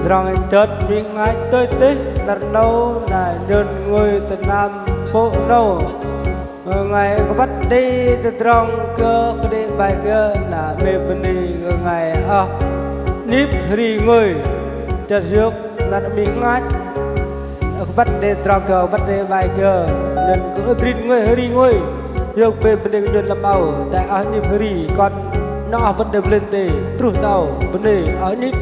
rong chợt miếng ngay tôi tích đặt nâu là đơn người từ nam bộ nâu ngày có bắt đi từ trong cơ đi bài cơ là mê bên đi ngày nếp rì người chợt trước là miếng ngay bắt đi trong cơ bắt đi bài cơ nên cứ rì người trước bên đi nhân làm ảo tại ở nếp rì còn nó vẫn đều lên tề trù tàu bên đi ở nếp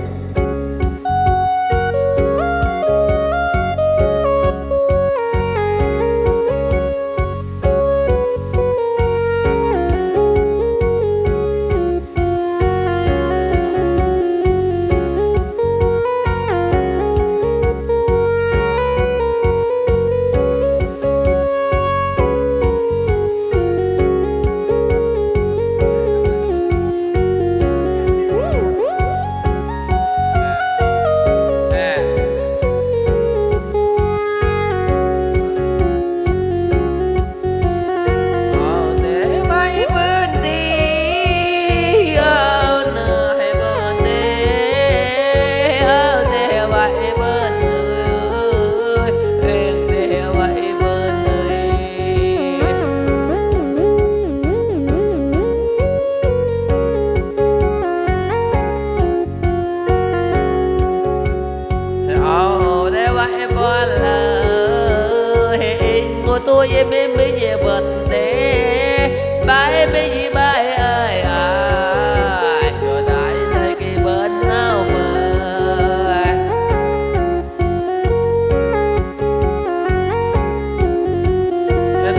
tôi em về bận thế bãi gì bãi ai ai cho đại nơi cái bên nào mà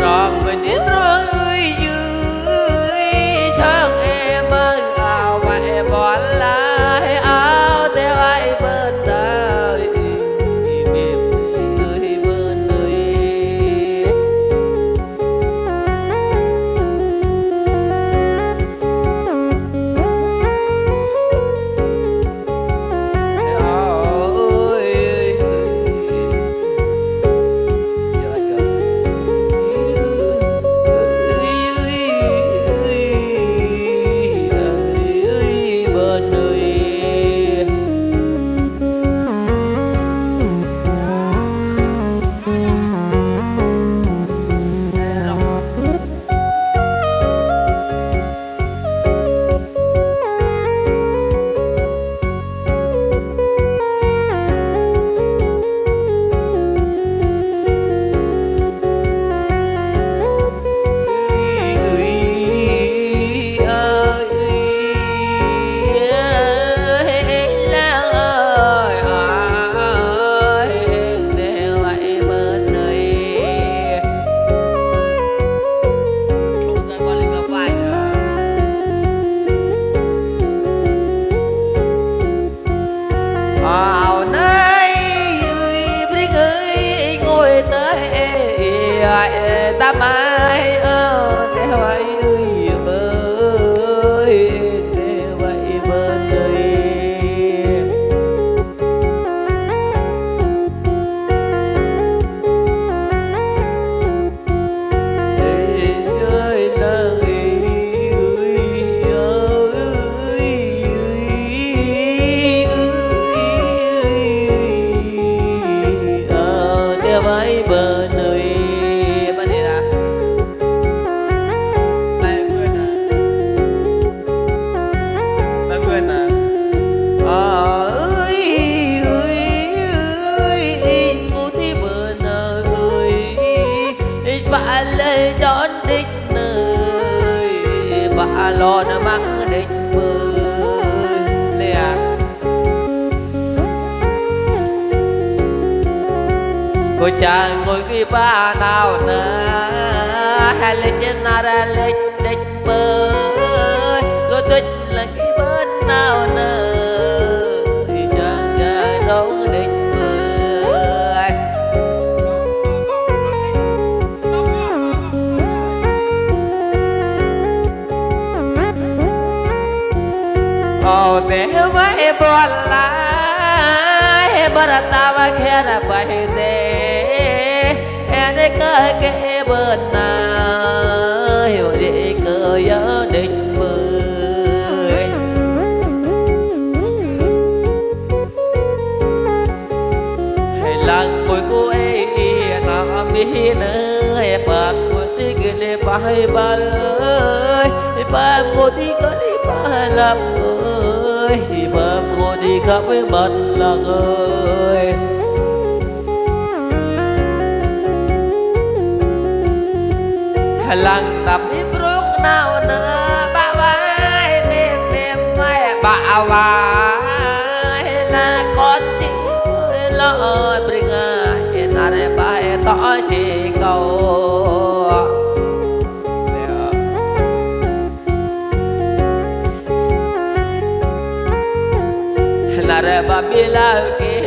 ròn mình tiến rồi dưới sáng em ơi ảo mà em bỏ lại áo theo ai bên ta ta mai để hỏi ơi để vậy bên đây để chơi nàng để vậy bên đây lời đón đích nơi bà lo nó mắng đích mơ nè cô chàng ngồi cái ba nào nè hay lên trên nào ra lên đích mơ rồi thích là cái bên nào nè thì chàng trai đón đích để mấy bọn lại bờ ta mà kia là phải để để cơ cái bên nào hiểu để cơ nhớ định mười lăng bồi cô ấy ngã mi nơi bạc của tí kia lê bài ba ơi ba cô tí có đi ba làm ơi ba cô đi khắp với mặt lăng ơi lăng tập đi bước nào nữa ba vai mềm mềm vai bà vai là con tí lo bring ai nare bài tỏ chỉ cầu nare ba bila ke